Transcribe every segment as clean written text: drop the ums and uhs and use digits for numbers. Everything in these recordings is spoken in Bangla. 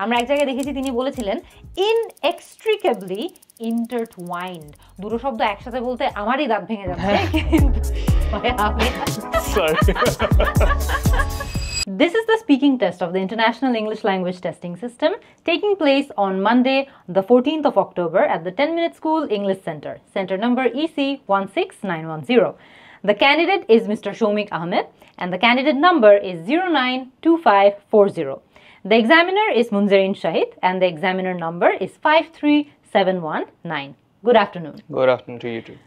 আমরা এক জায়গায় দেখেছি তিনি বলেছিলেন inextricably intertwined দুটো শব্দ একসাথে বলতে আমারই দাঁত ভেঙে যাচ্ছে কিন্তু Sorry. This is the speaking test of the International English Language Testing System taking place on Monday, the 14th of October at the 10-Minute School English Center, center number EC 16910. The candidate is Mr. Shoumik Ahmed and the candidate number is 092540. The examiner is Munzereen Shahid and the examiner number is 53719. Good afternoon. Good afternoon to you too.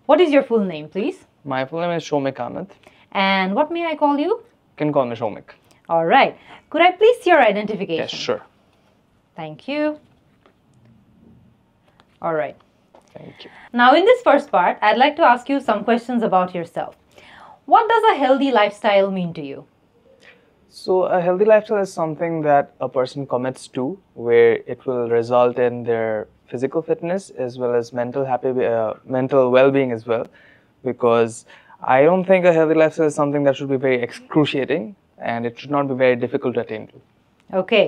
What is your full name, please? My full name is Shoumik Ahmed. And what may I call you? You can call me Shoumik. All right. Could I please see your identification? Yes, sure. Thank you. All right. Thank you. Now, in this first part, I'd like to ask you some questions about yourself. What does a healthy lifestyle mean to you? So, a healthy lifestyle is something that a person commits to, where it will result in their physical fitness as well as mental well-being as well. Because I don't think a healthy lifestyle is something that should be very excruciating, and it should not be very difficult to attain to. Okay.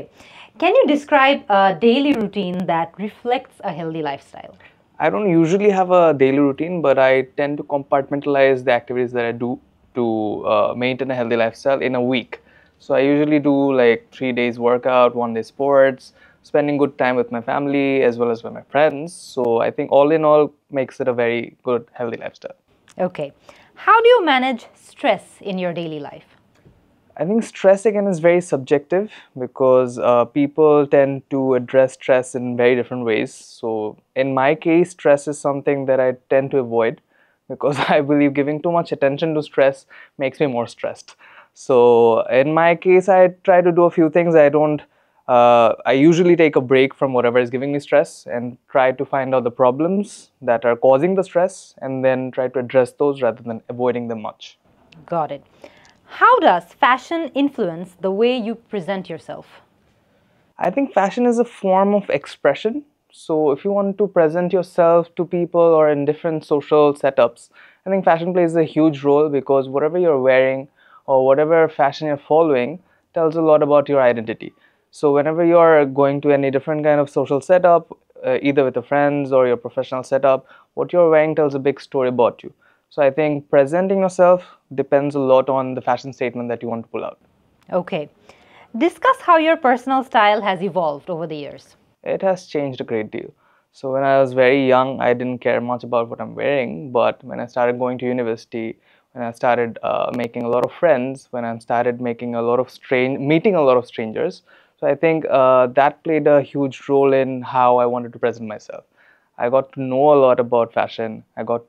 Can you describe a daily routine that reflects a healthy lifestyle? I don't usually have a daily routine, but I tend to compartmentalize the activities that I do to maintain a healthy lifestyle in a week. So I usually do like 3 days workout, 1 day sports, spending good time with my family as well as with my friends. So I think all in all makes it a very good, healthy lifestyle. Okay. How do you manage stress in your daily life? I think stress again is very subjective because people tend to address stress in very different ways. So in my case, stress is something that I tend to avoid because I believe giving too much attention to stress makes me more stressed. So in my case, I try to do a few things. I usually take a break from whatever is giving me stress and try to find out the problems that are causing the stress and then try to address those rather than avoiding them much. Got it. How does fashion influence the way you present yourself? I think fashion is a form of expression. So if you want to present yourself to people or in different social setups, I think fashion plays a huge role because whatever you're wearing or whatever fashion you're following tells a lot about your identity. So whenever you're going to any different kind of social setup, either with your friends or your professional setup, what you're wearing tells a big story about you. So I think presenting yourself depends a lot on the fashion statement that you want to pull out. Okay. Discuss how your personal style has evolved over the years. It has changed a great deal. So when I was very young, I didn't care much about what I'm wearing. But when I started going to university, when I started making a lot of friends, when I started meeting a lot of strangers, so I think that played a huge role in how I wanted to present myself. I got to know a lot about fashion. I got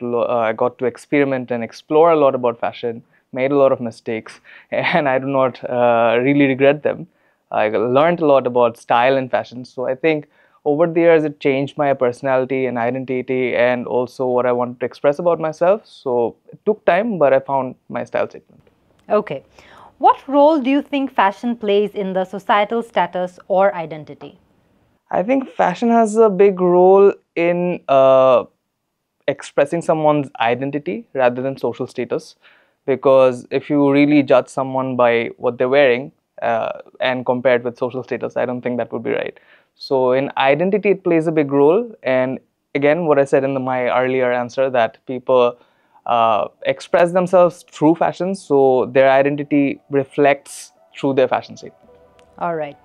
to experiment and explore a lot about fashion, made a lot of mistakes, and I do not really regret them. I learned a lot about style and fashion. So I think over the years, it changed my personality and identity and also what I wanted to express about myself. So it took time, but I found my style statement. Okay. What role do you think fashion plays in the societal status or identity? I think fashion has a big role in expressing someone's identity rather than social status. Because if you really judge someone by what they're wearing and compare it with social status, I don't think that would be right. So in identity, it plays a big role. And again, what I said in my earlier answer, that people express themselves through fashion, so their identity reflects through their fashion statement. All right.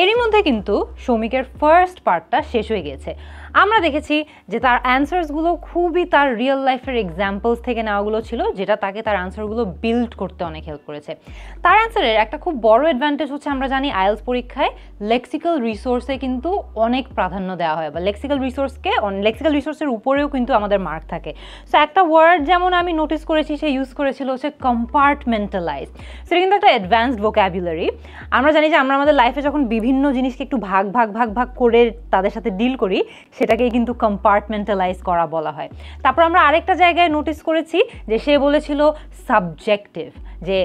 এরই মধ্যে কিন্তু সৌমিকের ফার্স্ট পার্টটা শেষ হয়ে গেছে। আমরা দেখেছি যে তার অ্যান্সার্সগুলো খুবই তার রিয়েল লাইফের এক্সাম্পলস থেকে নেওয়াগুলো ছিল, যেটা তাকে তার আনসারগুলো বিল্ড করতে অনেক হেল্প করেছে। তার অ্যান্সারের একটা খুব বড় অ্যাডভান্টেজ হচ্ছে, আমরা জানি আইএলটিএস পরীক্ষায় লেক্সিক্যাল রিসোর্সে কিন্তু অনেক প্রাধান্য দেওয়া হয়, বা লেক্সিক্যাল রিসোর্সের উপরেও কিন্তু আমাদের মার্ক থাকে। সো একটা ওয়ার্ড যেমন আমি নোটিস করেছি সে ইউজ করেছিল হচ্ছে কম্পার্টমেন্টালাইজ। সেটা কিন্তু একটা অ্যাডভান্সড ভোকাবুলারি। আমরা জানি যে আমরা আমাদের লাইফে যখন বিভিন্ন জিনিসকে একটু ভাগ করে তাদের সাথে ডিল করি, সেটাকেই কিন্তু কম্পার্টমেন্টালাইজ করা বলা হয়। তারপর আমরা আরেকটা জায়গায় নোটিস করেছি যে সে বলেছিল সাবজেক্টিভ, যে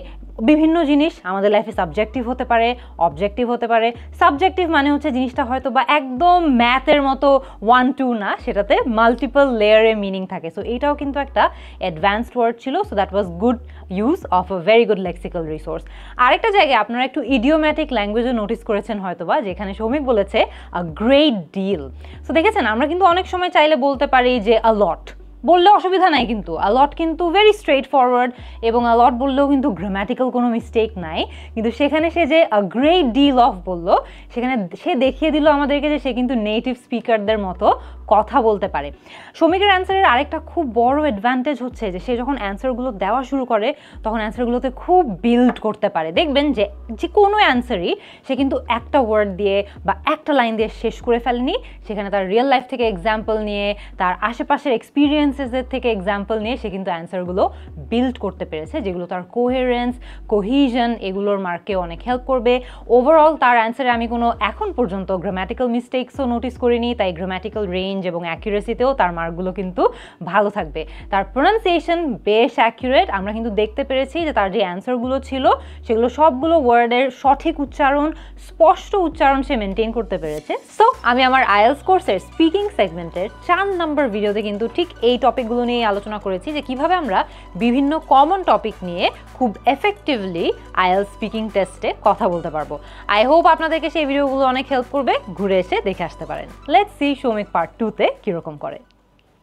বিভিন্ন জিনিস আমাদের লাইফে সাবজেক্টিভ হতে পারে, অবজেক্টিভ হতে পারে। সাবজেক্টিভ মানে হচ্ছে জিনিসটা হয়তো বা একদম ম্যাথের মতো 1-2 না, সেটাতে মাল্টিপল লেয়ারে মিনিং থাকে। সো এইটাও কিন্তু একটা অ্যাডভান্সড ওয়ার্ড ছিল। So that was good use of a very good lexical resource. আরেকটা জায়গায় আপনারা একটু ইডিওম্যাটিক ল্যাঙ্গুয়েজও নোটিস করেছেন হয়তোবা, যেখানে সৌমিক বলেছে আ গ্রেট ডিল। সো দেখেছেন, আমরা কিন্তু অনেক সময় চাইলে বলতে পারি যে আ লট, বললে অসুবিধা নাই, কিন্তু আ লট কিন্তু ভেরি স্ট্রেট ফরওয়ার্ড, এবং আ লট বললেও কিন্তু গ্রামাটিক্যাল কোনো মিস্টেক নাই। কিন্তু সেখানে সে যে আ গ্রেট ডিল অফ বললো, সেখানে সে দেখিয়ে দিল আমাদেরকে যে সে কিন্তু নেটিভ স্পিকারদের মতো কথা বলতে পারে। সৌমিকের অ্যান্সারের আরেকটা খুব বড় অ্যাডভান্টেজ হচ্ছে যে সে যখন অ্যান্সারগুলো দেওয়া শুরু করে তখন অ্যান্সারগুলোতে খুব বিল্ড করতে পারে। দেখবেন যে যে কোনো অ্যান্সারই সে কিন্তু একটা ওয়ার্ড দিয়ে বা একটা লাইন দিয়ে শেষ করে ফেলেনি, সেখানে তার রিয়েল লাইফ থেকে এক্সাম্পল নিয়ে, তার আশেপাশের এক্সপিরিয়েন্সেসের থেকে এক্সাম্পল নিয়ে সে কিন্তু অ্যান্সারগুলো বিল্ড করতে পেরেছে, যেগুলো তার কোহেরেন্স, কোহিশন এগুলোর মার্কে অনেক হেল্প করবে। ওভারঅল তার অ্যান্সারে আমি কোনো এখন পর্যন্ত গ্রামাটিক্যাল মিস্টেক্সও নোটিস করিনি, তাই গ্রামাটিক্যাল রেঞ্জ এবং অ্যাকুরেসিতেও তার মার্কগুলো কিন্তু ভালো থাকবে। তার প্রোনাউন্সিয়েশন বেশ অ্যাকুরেট, আমরা কিন্তু দেখতে পেরেছি যে তার যে অ্যান্সারগুলো ছিল সেগুলো সবগুলো ওয়ার্ডের সঠিক উচ্চারণ, স্পষ্ট উচ্চারণ সে মেনটেন করতে পেরেছে। সো আমি আমার আইএলস কোর্সের স্পিকিং সেগমেন্টের 4 নম্বর ভিডিওতে কিন্তু ঠিক এই টপিকগুলো নিয়ে আলোচনা করেছি, যে কিভাবে আমরা বিভিন্ন কমন টপিক নিয়ে খুব এফেক্টিভলি আইএলস স্পিকিং টেস্টে কথা বলতে পারবো। আই হোপ আপনাদেরকে সেই ভিডিওগুলো অনেক হেল্প করবে, ঘুরে এসে দেখে আসতে পারেন। লেটস সি সৌমিক পার্ট 2-তে কিরকম করে।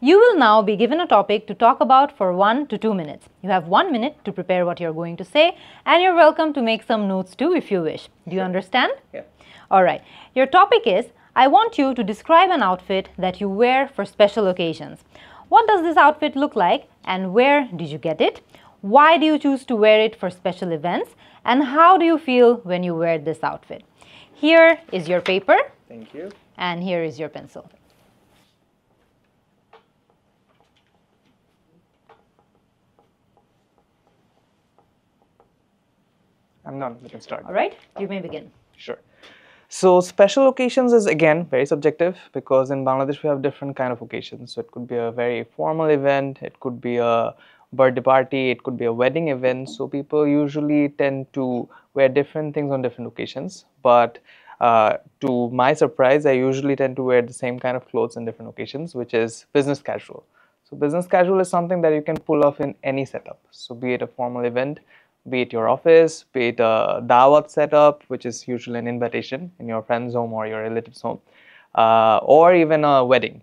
You will now be given a topic to talk about for 1 to 2 minutes. You have 1 minute to prepare what you're going to say, and you're welcome to make some notes too if you wish. Do you understand? Yeah. All right. Your topic is, I want you to describe an outfit that you wear for special occasions. What does this outfit look like, and where did you get it? Why do you choose to wear it for special events? And how do you feel when you wear this outfit? Here is your paper. Thank you. And here is your pencil. I'm done. We can start. All right, you may begin. Sure. So special occasions is again very subjective, because in Bangladesh we have different kind of occasions. So it could be a very formal event, it could be a birthday party, it could be a wedding event. So people usually tend to wear different things on different occasions. But to my surprise, I usually tend to wear the same kind of clothes in different occasions, which is business casual. So business casual is something that you can pull off in any setup. So be it a formal event, be it your office, be it a dawat setup, which is usually an invitation in your friend's home or your relative's home, or even a wedding.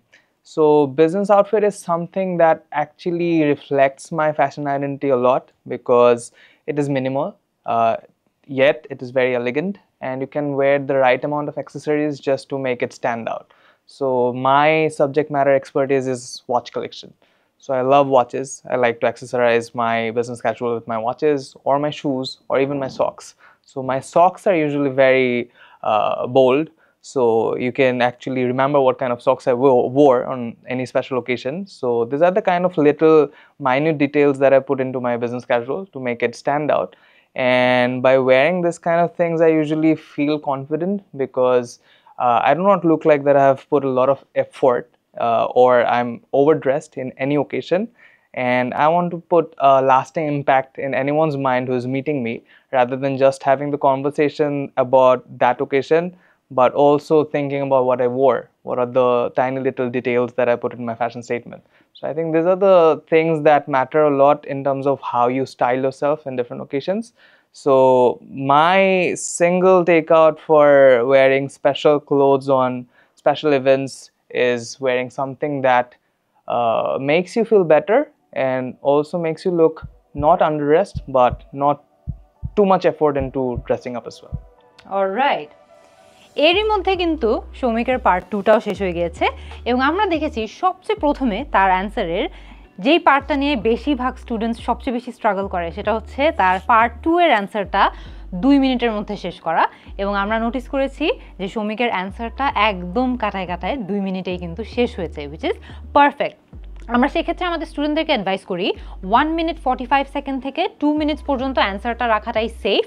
So business outfit is something that actually reflects my fashion identity a lot, because it is minimal, yet it is very elegant, and you can wear the right amount of accessories just to make it stand out. So my subject matter expertise is watch collection. So I love watches. I like to accessorize my business casual with my watches or my shoes or even my socks. So my socks are usually very bold, so you can actually remember what kind of socks I wore on any special occasion. So these are the kind of little minute details that I put into my business casual to make it stand out. And by wearing this kind of things, I usually feel confident, because I do not look like that I have put a lot of effort or I'm overdressed in any occasion, and I want to put a lasting impact in anyone's mind who is meeting me, rather than just having the conversation about that occasion, but also thinking about what I wore, what are the tiny little details that I put in my fashion statement. So I think these are the things that matter a lot in terms of how you style yourself in different occasions. So my single takeout for wearing special clothes on special events is wearing something that makes you feel better, and also makes you look not underdressed, but not too much effort into dressing up as well. All right. এরই মধ্যে কিন্তু সৌমিকের পার্ট 2টাও শেষ হয়ে গিয়েছে, এবং আমরা দেখেছি সবচেয়ে প্রথমে তার অ্যান্সারের যেই পার্টটা নিয়ে বেশিরভাগ স্টুডেন্টস সবচেয়ে বেশি স্ট্রাগল করে, সেটা হচ্ছে তার পার্ট 2 এর অ্যান্সারটা 2 মিনিটের মধ্যে শেষ করা। এবং আমরা নোটিস করেছি যে সৌমিকের অ্যান্সারটা একদম কাটায় কাটায় 2 মিনিটেই কিন্তু শেষ হয়েছে, হুইচ ইজ পারফেক্ট। আমরা সেক্ষেত্রে আমাদের স্টুডেন্টদেরকে অ্যাডভাইস করি 1 মিনিট 45 সেকেন্ড থেকে 2 মিনিটস পর্যন্ত অ্যান্সারটা রাখাটাই সেফ।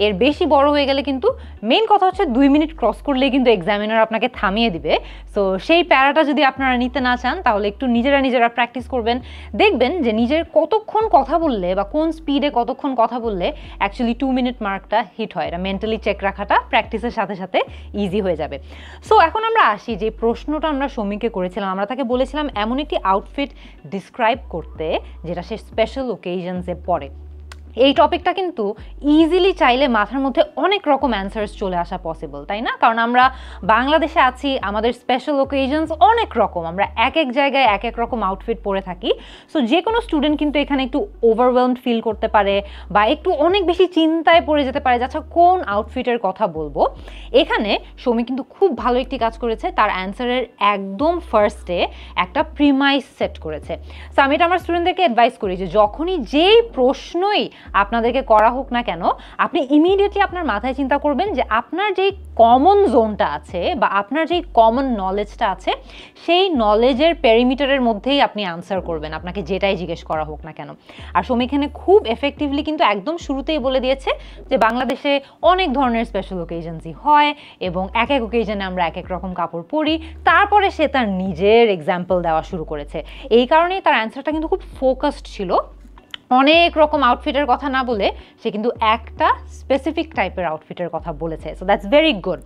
এর বেশি বড় হয়ে গেলে কিন্তু মেইন কথা হচ্ছে 2 মিনিট ক্রস করলেই কিন্তু এক্সামিনার আপনাকে থামিয়ে দিবে। সো সেই প্যারাটা যদি আপনারা নিতে না চান, তাহলে একটু নিজেরা প্র্যাকটিস করবেন। দেখবেন যে নিজের কতক্ষণ কথা বললে বা কোন স্পিডে কতক্ষণ কথা বললে অ্যাকচুয়ালি 2 মিনিট মার্কটা হিট হয়। এটা মেন্টালি চেক রাখাটা প্র্যাকটিসের সাথে সাথে ইজি হয়ে যাবে। সো এখন আমরা আসি যে প্রশ্নটা আমরা সৌমিককে করেছিলাম। আমরা তাকে বলেছিলাম এমন একটি আউটফিট ডিসক্রাইব করতে যেটা সে স্পেশাল ওকেশনসে পরে। এই টপিকটা কিন্তু ইজিলি চাইলে মাথার মধ্যে অনেক রকম অ্যান্সার্স চলে আসা পসিবল, তাই না? কারণ আমরা বাংলাদেশে আছি, আমাদের স্পেশাল ওকেশনস অনেক রকম, আমরা এক এক জায়গায় এক এক রকম আউটফিট পরে থাকি। সো যে কোনো স্টুডেন্ট কিন্তু এখানে একটু ওভারওয়েলমড ফিল করতে পারে বা একটু অনেক বেশি চিন্তায় পড়ে যেতে পারে যে আচ্ছা কোন আউটফিটের কথা বলবো। এখানে সৌমিক কিন্তু খুব ভালো একটি কাজ করেছে, তার অ্যান্সারের একদম ফার্স্টে একটা প্রিমাইস সেট করেছে। সো আমি এটা আমার স্টুডেন্টদেরকে অ্যাডভাইস করি যে যখনই যেই প্রশ্নই আপনাদেরকে করা হোক না কেন, আপনি ইমিডিয়েটলি আপনার মাথায় চিন্তা করবেন যে আপনার যেই কমন জোনটা আছে বা আপনার যেই কমন নলেজটা আছে সেই নলেজের পেরিমিটারের মধ্যেই আপনি আনসার করবেন, আপনাকে যেটাই জিজ্ঞেস করা হোক না কেন। আর সৌমিক এখানে খুব এফেক্টিভলি কিন্তু একদম শুরুতেই বলে দিয়েছে যে বাংলাদেশে অনেক ধরনের স্পেশাল ওকেশনসই হয় এবং এক এক ওকেশনে আমরা এক এক রকম কাপড় পরি। তারপরে সে তার নিজের এক্সাম্পল দেওয়া শুরু করেছে। এই কারণেই তার অ্যান্সারটা কিন্তু খুব ফোকাসড ছিল, অনেক রকম আউটফিটের কথা না বলে সে কিন্তু একটা স্পেসিফিক টাইপের আউটফিটের কথা বলেছে। So that's very good.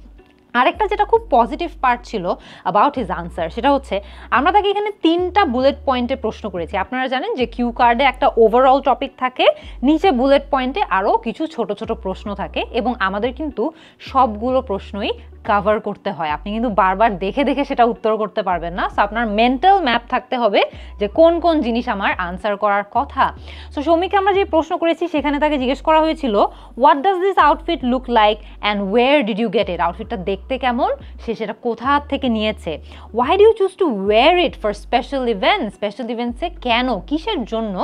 আরেকটা যেটা খুব পজিটিভ পার্ট ছিল অ্যাবাউট হিজ আনসার, সেটা হচ্ছে আমরা তাকে এখানে 3টা বুলেট পয়েন্টে প্রশ্ন করেছি। আপনারা জানেন যে কিউ কার্ডে একটা ওভারঅল টপিক থাকে, নিচে বুলেট পয়েন্টে আরও কিছু ছোট ছোট প্রশ্ন থাকে এবং আমাদের কিন্তু সবগুলো প্রশ্নই কভার করতে হয়। আপনি কিন্তু বারবার দেখে দেখে সেটা উত্তর করতে পারবেন না। সো আপনার মেন্টাল ম্যাপ থাকতে হবে যে কোন কোন জিনিস আমার আনসার করার কথা। সো সৌমিককে আমরা যে প্রশ্ন করেছি সেখানে তাকে জিজ্ঞেস করা হয়েছিল what does this outfit look like and where did you get it, আউটফিটটা দেখতে কেমন, সে সেটা কোথা থেকে নিয়েছে। Why do you choose to wear it for special events, special ইভেন্টসে কেন, কিসের জন্য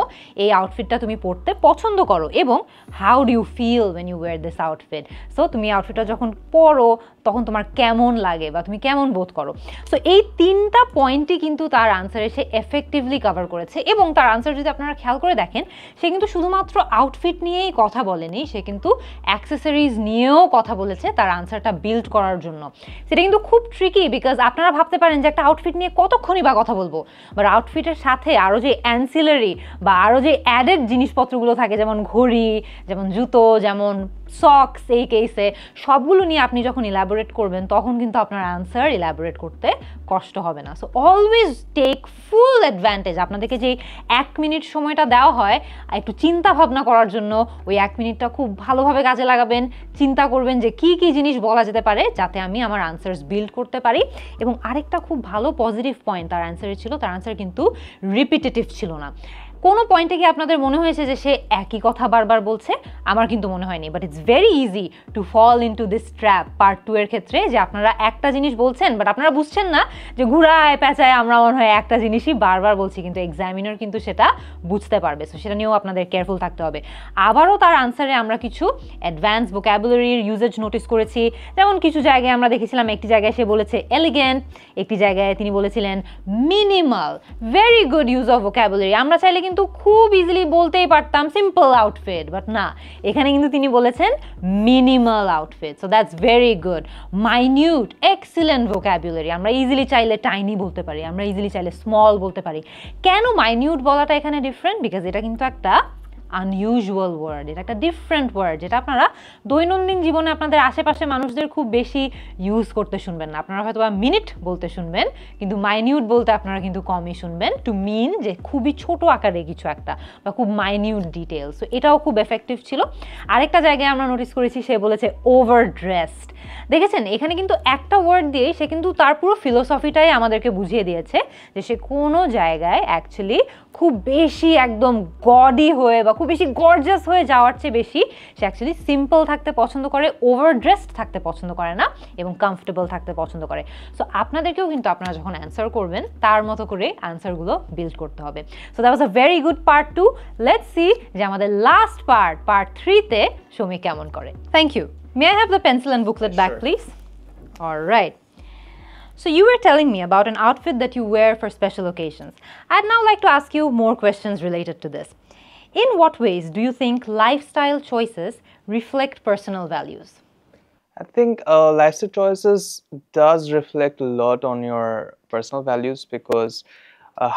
এই আউটফিটটা তুমি পরতে পছন্দ করো, এবং how do you feel when you wear this outfit. So তুমি আউটফিটটা যখন পরো তখন তোমার কেমন লাগে বা তুমি কেমন বোধ করো। সো এই 3টা পয়েন্টই কিন্তু তার আনসারে সে এফেক্টিভলি কভার করেছে এবং তার আনসার যদি আপনারা খেয়াল করে দেখেন সে কিন্তু শুধুমাত্র আউটফিট নিয়েই কথা বলেনি, সে কিন্তু অ্যাক্সেসরিজ নিয়েও কথা বলেছে তার আনসারটা বিল্ড করার জন্য। সেটা কিন্তু খুব ট্রিকি, বিকজ আপনারা ভাবতে পারেন যে একটা আউটফিট নিয়ে কতক্ষণই বা কথা বলবো, বাট আউটফিটের সাথে আরও যে অ্যান্সিলারি বা আরও যে অ্যাডেড জিনিসপত্রগুলো থাকে, যেমন ঘড়ি, যেমন জুতো, যেমন সক্স, এই কেসে সবগুলো নিয়ে আপনি যখন ইলাবোরেট করবেন তখন কিন্তু আপনার আনসার ইলাবোরেট করতে কষ্ট হবে না। So always take full advantage. আপনাদেরকে যে 1 মিনিট সময়টা দেওয়া হয় একটু চিন্তা ভাবনা করার জন্য, ওই 1 মিনিটটা খুব ভালোভাবে কাজে লাগাবেন, চিন্তা করবেন যে কি কি জিনিস বলা যেতে পারে যাতে আমি আমার আনসার্স বিল্ড করতে পারি। এবং আরেকটা খুব ভালো পজিটিভ পয়েন্ট তার আনসারে ছিল, তার আনসার কিন্তু রিপিটেটিভ ছিল না। কোনো পয়েন্টে কি আপনাদের মনে হয়েছে যে সে একই কথা বারবার বলছে? আমার কিন্তু মনে হয়নি। But it's very easy to fall into this trap part 2 এর ক্ষেত্রে, যে আপনারা একটা জিনিস বলছেন বাট আপনারা বুঝছেন না যে ঘুরায় পেঁচায় আমরা মনে হয় একটা জিনিসই বারবার বলছি, কিন্তু এক্সামিনার কিন্তু সেটা বুঝতে পারবে। সো সেটা নিয়েও আপনাদের কেয়ারফুল থাকতে হবে। আবারও তার আনসারে আমরা কিছু অ্যাডভান্স ভোকাবুলারির ইউজেজ নোটিস করেছি। যেমন কিছু জায়গায় আমরা দেখেছিলাম, একটি জায়গায় সে বলেছে এলিগেন্ট, একটি জায়গায় তিনি বলেছিলেন minimal. Very good use of vocabulary. আমরা চাইলে কিন্তু খুব ইজিলি বলতেই পারতাম সিম্পল আউটফিট, বাট না, এখানে কিন্তু তিনি বলেছেন minimal outfit. So that's very good. Minute, excellent vocabulary. আমরা ইজিলি চাইলে টাইনি বলতে পারি, আমরা ইজিলি চাইলে স্মল বলতে পারি। কেন মাইনিউট বলাটা এখানে ডিফারেন্ট? বিকজ এটা কিন্তু একটা আনইউজুয়াল ওয়ার্ড, এটা একটা ডিফারেন্ট ওয়ার্ড যেটা আপনারা দৈনন্দিন জীবনে আপনাদের আশেপাশে মানুষদের খুব বেশি ইউজ করতে শুনবেন না। আপনারা হয়তো বা মিনিট বলতে শুনবেন, কিন্তু মাইনিউট বলতে আপনারা কিন্তু কমই শুনবেন, টু মিন যে খুবই ছোট আকারে কিছু একটা বা খুব মাইনিউট ডিটেলস। সো এটাও খুব এফেক্টিভ ছিল। আরেকটা জায়গায় আমরা নোটিস করেছি সে বলেছে ওভার ড্রেসড। দেখেছেন এখানে কিন্তু একটা ওয়ার্ড দিয়ে সে কিন্তু তার পুরো ফিলোসফিটাই আমাদেরকে বুঝিয়ে দিয়েছে যে সে কোনো জায়গায় অ্যাকচুয়ালি খুব বেশি একদম গডি হয়ে বা খুব বেশি গর্জাস হয়ে যাওয়ার চেয়ে বেশি সে অ্যাকচুয়ালি সিম্পল থাকতে পছন্দ করে, ওভার ড্রেসড থাকতে পছন্দ করে না এবং কমফোর্টেবল থাকতে পছন্দ করে। সো আপনাদেরকেও কিন্তু আপনারা যখন অ্যান্সার করবেন তার মতো করে অ্যান্সারগুলো বিল্ড করতে হবে। So that was a very good part 2। Let's see যে আমাদের লাস্ট পার্ট 3-তে সৌমিক কেমন করে। Thank you. May I have the pencil and booklet back, please? All right. So you were telling me about an outfit that you wear for special occasions. I'd now like to ask you more questions related to this. In what ways do you think lifestyle choices reflect personal values? I think lifestyle choices does reflect a lot on your personal values, because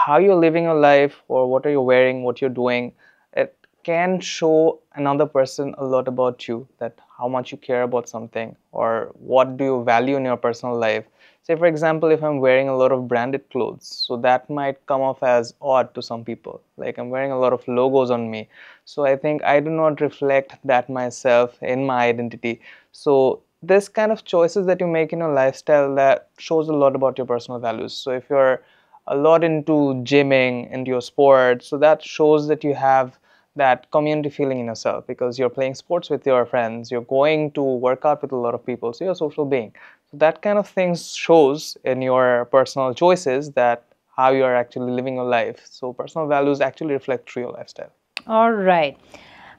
how you're living your life or what are you wearing, what you're doing, it can show another person a lot about you, that how much you care about something or what do you value in your personal life. Say for example, if I'm wearing a lot of branded clothes, so that might come off as odd to some people, like I'm wearing a lot of logos on me, so I think I do not reflect that myself in my identity. So this kind of choices that you make in your lifestyle, that shows a lot about your personal values. So if you're a lot into gymming, into your sports, so that shows that you have that community feeling in yourself, because you're playing sports with your friends, you're going to work out with a lot of people, so you're a social being. So that kind of things shows in your personal choices that how you are actually living your life. So personal values actually reflect through your lifestyle. All right.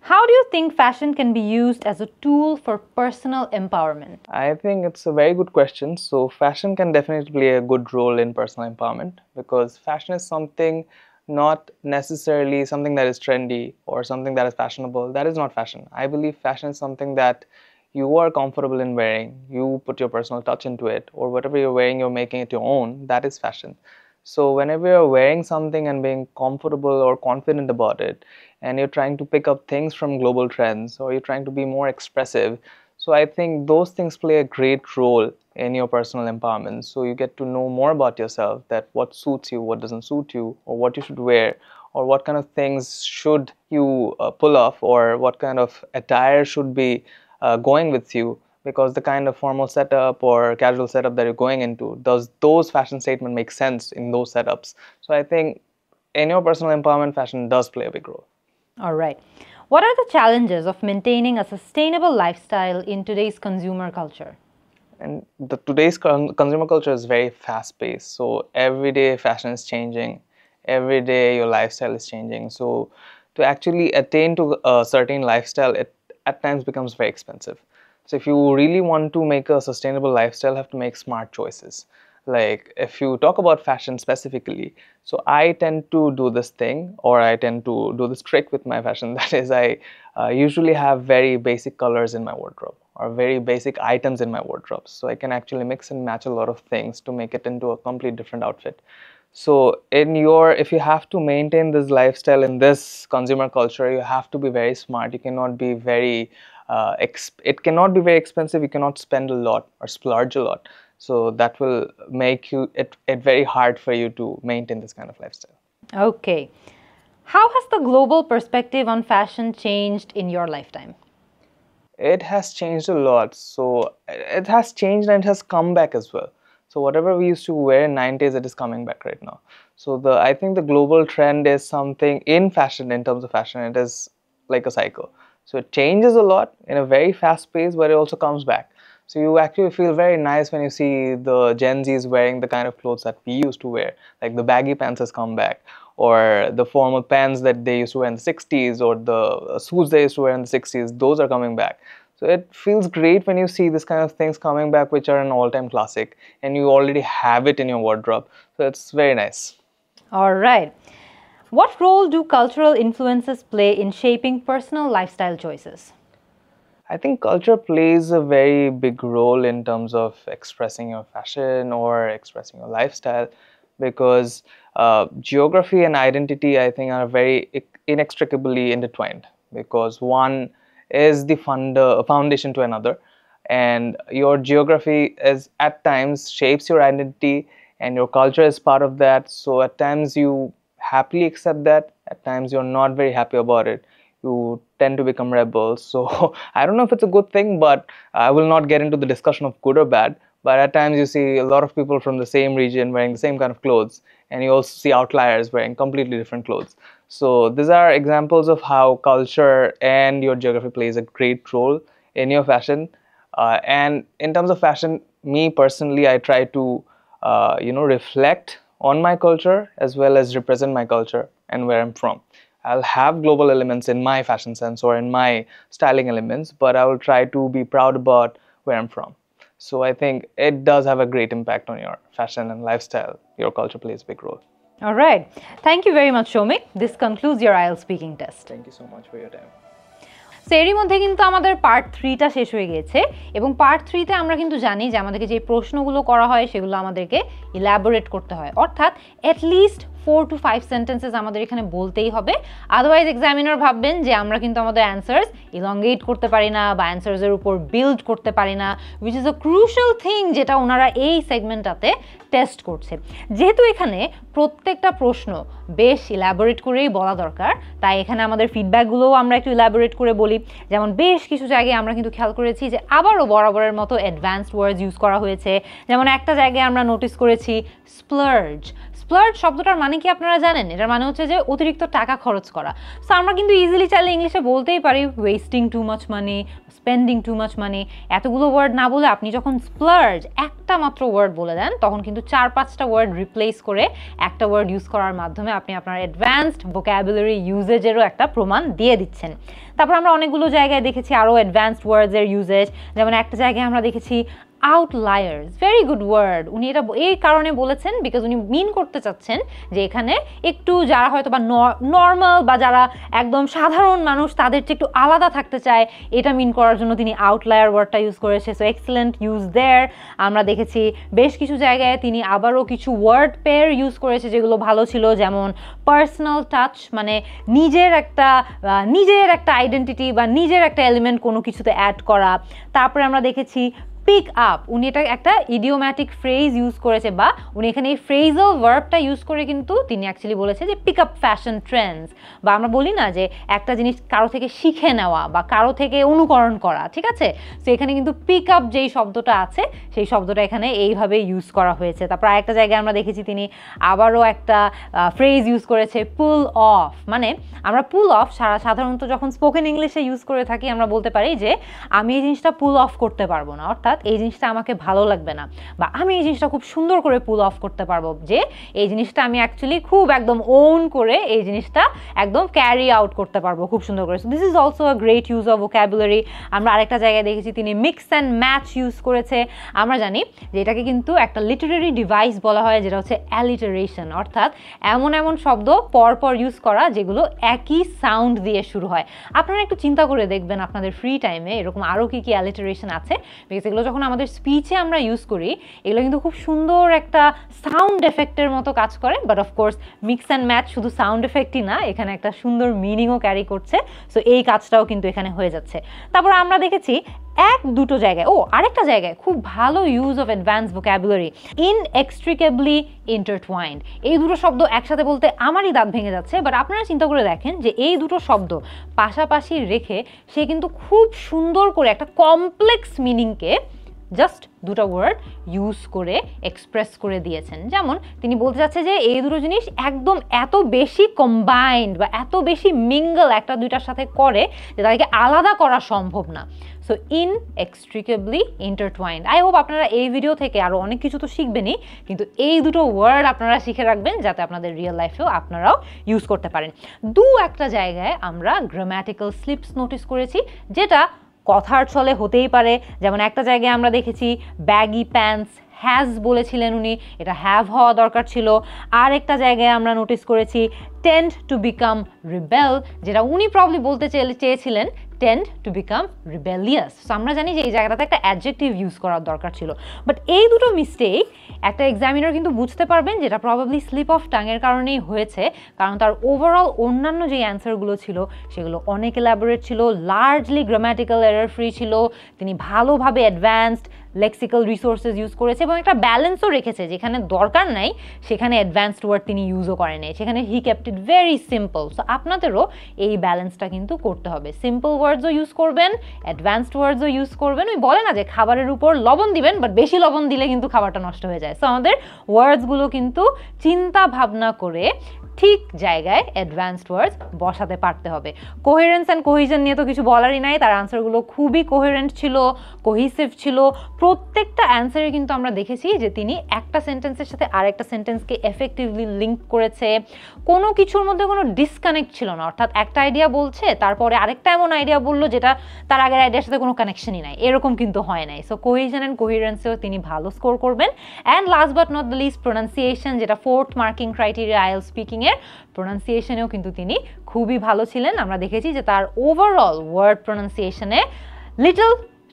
How do you think fashion can be used as a tool for personal empowerment? I think it's a very good question. So fashion can definitely play a good role in personal empowerment, because fashion is something, not necessarily something that is trendy or something that is fashionable. That is not fashion. I believe fashion is something that you are comfortable in wearing, you put your personal touch into it, or whatever you're wearing, you're making it your own. That is fashion. So whenever you're wearing something and being comfortable or confident about it, and you're trying to pick up things from global trends, or you're trying to be more expressive, so I think those things play a great role in your personal empowerment. So you get to know more about yourself, that what suits you, what doesn't suit you, or what you should wear, or what kind of things should you pull off, or what kind of attire should be going with you, because the kind of formal setup or casual setup that you're going into, does those fashion statement make sense in those setups? So I think in your personal empowerment, fashion does play a big role. All right. What are the challenges of maintaining a sustainable lifestyle in today's consumer culture? And today's consumer culture is very fast-paced. So every day fashion is changing. Every day your lifestyle is changing. So to actually attain to a certain lifestyle, it at times becomes very expensive. So if you really want to make a sustainable lifestyle, you have to make smart choices. Like if you talk about fashion specifically, so I tend to do this thing, or I tend to do this trick with my fashion. That is, I usually have very basic colors in my wardrobe, or very basic items in my wardrobe. So I can actually mix and match a lot of things to make it into a complete different outfit. So if you have to maintain this lifestyle in this consumer culture, you have to be very smart. You cannot be very it cannot be very expensive. You cannot spend a lot or splurge a lot. So that will make it very hard for you to maintain this kind of lifestyle. Okay. How has the global perspective on fashion changed in your lifetime? It has changed a lot. So it has changed, and it has come back as well. So whatever we used to wear in 90s, it is coming back right now. So I think the global trend is something in fashion, in terms of fashion, it is like a cycle. So it changes a lot in a very fast pace, but it also comes back. So you actually feel very nice when you see the Gen Zs wearing the kind of clothes that we used to wear, like the baggy pants has come back, or the formal pants that they used to wear in the 60s, or the suits they used to wear in the 60s, those are coming back. So it feels great when you see this kind of things coming back, which are an all-time classic, and you already have it in your wardrobe. So it's very nice. All right. What role do cultural influences play in shaping personal lifestyle choices? I think culture plays a very big role in terms of expressing your fashion or expressing your lifestyle, because geography and identity, I think, are very inextricably intertwined, because one is the foundation to another, and your geography is at times shapes your identity, and your culture is part of that. So at times you happily accept that, at times you're not very happy about it. You tend to become rebels. So I don't know if it's a good thing, but I will not get into the discussion of good or bad. But at times you see a lot of people from the same region wearing the same kind of clothes, and you also see outliers wearing completely different clothes. So these are examples of how culture and your geography plays a great role in your fashion. And in terms of fashion, me personally, I try to reflect on my culture as well as represent my culture and where I'm from. I'll have global elements in my fashion sense or in my styling elements, but I will try to be proud about where I'm from. So I think it does have a great impact on your fashion and lifestyle. Your culture plays a big role. All right. Thank you very much, Shoumik. This concludes your IELTS speaking test. Thank you so much for your time. So এরই মধ্যে কিন্তু আমাদের পার্ট 3টা শেষ হয়ে গেছে, এবং পার্ট 3তে আমরা কিন্তু জানি যে আমাদেরকে যে প্রশ্নগুলো করা হয় সেগুলো আমাদেরকে ইলাবোরেট করতে হয়, অর্থাৎ অ্যাটলিস্ট 4 to 5 সেন্টেন্সেস আমাদের এখানে বলতেই হবে, আদারওয়াইজ এক্সামিনার ভাববেন যে আমরা কিন্তু আমাদের অ্যান্সার্স ইলংগেট করতে পারি না বা অ্যান্সার্সের উপর বিল্ড করতে পারি না, which is a crucial thing যেটা ওনারা এই সেগমেন্টটাতে টেস্ট করছে। যেহেতু এখানে প্রত্যেকটা প্রশ্ন বেশ ইলাবোরেট করেই বলা দরকার, তাই এখানে আমাদের ফিডব্যাকগুলোও আমরা একটু ইলাবোরেট করে বলি। যেমন বেশ কিছু জায়গায় আমরা কিন্তু খেয়াল করেছি যে আবারও বরাবরের মতো অ্যাডভান্সড ওয়ার্ডস ইউজ করা হয়েছে। যেমন একটা জায়গায় আমরা নোটিস করেছি স্প্লার্জ। স্প্লার্জ শব্দটার মানে কি আপনারা জানেন? এটার মানে হচ্ছে যে অতিরিক্ত টাকা খরচ করা। সো আমরা কিন্তু ইজিলি চাইলে ইংলিশে বলতেই পারি wasting too much money, spending too much money. এতগুলো ওয়ার্ড না বলে আপনি যখন স্প্লার্জ একটা মাত্র ওয়ার্ড বলে দেন, তখন কিন্তু 4-5টা ওয়ার্ড রিপ্লেস করে একটা ওয়ার্ড ইউজ করার মাধ্যমে আপনি আপনার অ্যাডভান্সড ভোকাবুলারি ইউজেজেরও একটা প্রমাণ দিয়ে দিচ্ছেন। তারপর আমরা অনেকগুলো জায়গায় দেখেছি আরও অ্যাডভান্সড ওয়ার্ডসের ইউজেজ। যেমন একটা জায়গায় আমরা দেখেছি আউটলায়ার্স, ভেরি গুড ওয়ার্ড। উনি এটা এই কারণে বলেছেন বিকজ উনি মিন করতে চাচ্ছেন যে এখানে একটু যারা হয়তো বা নর্মাল বা যারা একদম সাধারণ মানুষ তাদের চেয়ে একটু আলাদা থাকতে চায়, এটা মিন করার জন্য তিনি আউটলায়ার ওয়ার্ডটা ইউজ করেছে। So excellent use their. আমরা দেখেছি বেশ কিছু জায়গায় তিনি আবারও কিছু ওয়ার্ড পেয়ার ইউজ করেছে যেগুলো ভালো ছিল, যেমন পার্সোনাল টাচ, মানে নিজের একটা আইডেন্টিটি বা নিজের একটা এলিমেন্ট কোনো কিছুতে অ্যাড করা। তারপরে আমরা দেখেছি পিক আপ, উনি এটা একটা ইডিওম্যাটিক ফ্রেজ ইউজ করেছে, বা উনি এখানে এই ফ্রেজাল ভার্বটা ইউজ করে কিন্তু তিনি অ্যাকচুয়ালি বলেছে যে পিক আপ ফ্যাশন ট্রেন্ডস, বা আমরা বলি না যে একটা জিনিস কারো থেকে শিখে নেওয়া বা কারো থেকে অনুকরণ করা, ঠিক আছে? তো এখানে কিন্তু পিক আপ যেই শব্দটা আছে সেই শব্দটা এখানে এইভাবে ইউজ করা হয়েছে। তারপর আরেকটা জায়গায় আমরা দেখেছি তিনি আবারও একটা ফ্রেজ ইউজ করেছে পুল অফ, মানে আমরা পুল অফ সাধারণত যখন স্পোকেন ইংলিশে ইউজ করে থাকি আমরা বলতে পারি যে আমি এই জিনিসটা পুল অফ করতে পারবো না, অর্থাৎ এই জিনিসটা আমাকে ভালো লাগবে না, বা আমি এই জিনিসটা খুব সুন্দর করে পুল অফ করতে পারবো, যে এই জিনিসটা আমি অ্যাকচুয়ালি খুব একদম ওন করে এই জিনিসটা একদম ক্যারি আউট করতে পারবো খুব সুন্দর করে। So this is also a great use of vocabulary. আমরা আরেকটা জায়গায় দেখেছি তিনি মিক্স অ্যান্ড ম্যাচ ইউজ করেছে। আমরা জানি যে এটাকে কিন্তু একটা লিটারেরি ডিভাইস বলা হয়, যেটা হচ্ছে অ্যালিটারেশন, অর্থাৎ এমন শব্দ পরপর ইউজ করা যেগুলো একই সাউন্ড দিয়ে শুরু হয়। আপনারা একটু চিন্তা করে দেখবেন আপনাদের ফ্রি টাইমে এরকম আরও কি কি অ্যালিটারেশন আছে, বিকজ এগুলো যখন আমাদের স্পিচে আমরা ইউজ করি এগুলো কিন্তু খুব সুন্দর একটা সাউন্ড এফেক্টের মতো কাজ করে। But of course mix and match শুধু সাউন্ড এফেক্টই না, এখানে একটা সুন্দর মিনিংও ক্যারি করছে। সো এই কাজটাও কিন্তু এখানে হয়ে যাচ্ছে। তারপর আমরা দেখেছি দুটো জায়গায়, আরেকটা জায়গায় খুব ভালো ইউজ অফ অ্যাডভান্স ভোকাবুলারি, ইনএক্সট্রিকেবলি ইন্টারটুয়াইন্ড। এই দুটো শব্দ একসাথে বলতে আমারই দাঁত ভেঙে যাচ্ছে, বাট আপনারা চিন্তা করে দেখেন যে এই দুটো শব্দ পাশাপাশি রেখে সে কিন্তু খুব সুন্দর করে একটা কমপ্লেক্স মিনিংকে জাস্ট দুটো ওয়ার্ড ইউজ করে এক্সপ্রেস করে দিয়েছেন। যেমন তিনি বলতে চাচ্ছে যে এই দুটো জিনিস একদম এত বেশি কম্বাইন্ড বা এত বেশি মিঙ্গল একটা দুইটার সাথে করে যে তাদেরকে আলাদা করা সম্ভব না। সো ইনএক্সট্রিকেবলি ইন্টারটুয়াইন্ড। আই হোপ আপনারা এই ভিডিও থেকে আরও অনেক কিছু তো শিখবেনই, কিন্তু এই দুটো ওয়ার্ড আপনারা শিখে রাখবেন যাতে আপনাদের রিয়েল লাইফেও আপনারাও ইউজ করতে পারেন। একটা জায়গায় আমরা গ্রামাটিক্যাল স্লিপস নোটিস করেছি, যেটা কথার ছলে হতেই পারে। যেমন একটা জায়গায় আমরা দেখেছি ব্যাগি প্যান্টস হ্যাজ বলেছিলেন উনি, এটা হ্যাভ হওয়া দরকার ছিল। আর একটা জায়গায় আমরা নোটিস করেছি টেন্ড টু বিকাম রিবেল, যেটা উনি প্রবলি বলতে চেয়েছিলেন টেন্ড টু বিকাম রিবেলিয়াস। সো আমরা জানি যে এই জায়গাটাতে একটা অ্যাডজেক্টিভ ইউজ করার দরকার ছিল। বাট এই দুটো মিস্টেক একটা এক্সামিনার কিন্তু বুঝতে পারবেন যেটা প্রবাবলি স্লিপ অফ টাঙের কারণেই হয়েছে, কারণ তার ওভারঅল অন্যান্য যে অ্যান্সারগুলো ছিল সেগুলো অনেক এলাবোরেট ছিল, লার্জলি গ্রামাটিক্যাল এরর ফ্রি ছিল। তিনি ভালোভাবে অ্যাডভান্সড লেক্সিক্যাল রিসোর্সেস ইউজ করেছে এবং একটা ব্যালেন্সও রেখেছে, যেখানে দরকার নাই সেখানে অ্যাডভান্সড ওয়ার্ড তিনি ইউজও করেন নাই, সেখানে হি kept it very simple. So আপনাদেরও এই ব্যালেন্সটা কিন্তু করতে হবে, সিম্পল ওয়ার্ডসও ইউজ করবেন, অ্যাডভান্সড ওয়ার্ডসও ইউজ করবেন। ওই বলে না যে খাবারের উপর লবণ দিবেন, বাট বেশি লবণ দিলে কিন্তু খাবারটা নষ্ট হয়ে যায়। সো আমাদের ওয়ার্ডসগুলো কিন্তু চিন্তা ভাবনা করে ঠিক জায়গায় অ্যাডভান্সড ওয়ার্ডস বসাতে পারতে হবে। কোহেরেন্স অ্যান্ড কোহিশন নিয়ে তো কিছু বলারই নাই, তার আনসারগুলো খুবই কোহেরেন্ট ছিল, কোহিসিভ ছিল। প্রত্যেকটা অ্যান্সারে কিন্তু আমরা দেখেছি যে তিনি একটা সেন্টেন্সের সাথে আরেকটা সেন্টেন্সকে এফেক্টিভলি লিঙ্ক করেছে, কোনো কিছুর মধ্যে কোনো ডিসকানেক্ট ছিল না, অর্থাৎ একটা আইডিয়া বলছে তারপরে আরেকটা এমন আইডিয়া বললো যেটা তার আগের আইডিয়ার সাথে কোনো কানেকশনই নাই, এরকম কিন্তু হয় নাই। সো কোহিশন অ্যান্ড কোহেরেন্সেও তিনি ভালো স্কোর করবেন। And last but not the least pronunciation, যেটা 4th marking criteria IELTS speaking এর, প্রোনাউন্সিয়েশনেও কিন্তু তিনি খুবই ভালো ছিলেন। আমরা দেখেছি যে তার ওভারঅল ওয়ার্ড প্রোনাউন্সিয়েশনে little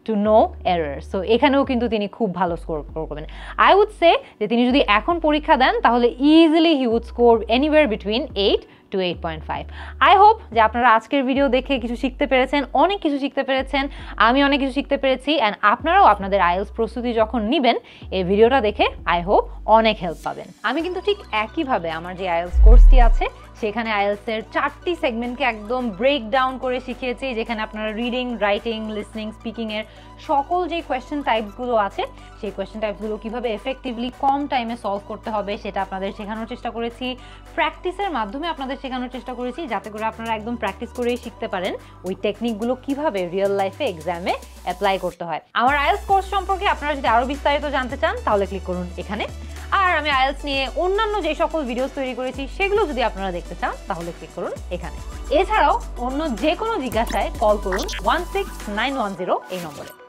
to no error. So এখানেও কিন্তু তিনি খুব ভালো স্কোর করবেন। আই উড সে যে তিনি যদি এখন পরীক্ষা দেন তাহলে easily he would score anywhere between 8 to 8.5। I hope যে আপনারা আজকের ভিডিও দেখে কিছু শিখতে পেরেছেন, অনেক কিছু শিখতে পেরেছেন, আমি অনেক কিছু শিখতে পেরেছি, অ্যান্ড আপনারাও আপনাদের আইএলটিএস প্রস্তুতি যখন নেবেন এই ভিডিওটা দেখে আই হোপ অনেক হেল্প পাবেন। আমি কিন্তু ঠিক একইভাবে আমার যে আইএলটিএস কোর্সটি আছে সেখানে আইএলটিএসের 4টি সেগমেন্টকে একদম ব্রেক ডাউন করে শিখিয়েছি, যেখানে আপনারা রিডিং, রাইটিং, লিসনিং, স্পিকিংয়ের সকল যে কোয়েশ্চেন টাইপসগুলো আছে সেই কোয়েশ্চেন টাইপসগুলো কীভাবে এফেক্টিভলি কম টাইমে সলভ করতে হবে সেটা আপনাদের শেখানোর চেষ্টা করেছি। প্র্যাকটিসের মাধ্যমে আপনাদের শেখানোর চেষ্টা করেছি যাতে করে আপনারা একদম প্র্যাকটিস করেই শিখতে পারেন ওই টেকনিকগুলো কীভাবে রিয়েল লাইফে এক্সামে অ্যাপ্লাই করতে হয়। আমার আইএলটিএস কোর্স সম্পর্কে আপনারা যদি আরও বিস্তারিত জানতে চান তাহলে ক্লিক করুন এখানে। আর আমি আইএলটিএস নিয়ে অন্যান্য যে সকল ভিডিওস তৈরি করেছি সেগুলো যদি আপনারা দেখতে চান তাহলে ক্লিক করুন এখানে। এছাড়াও অন্য যে কোনো জিজ্ঞাসায় কল করুন 16910 এই নম্বরে।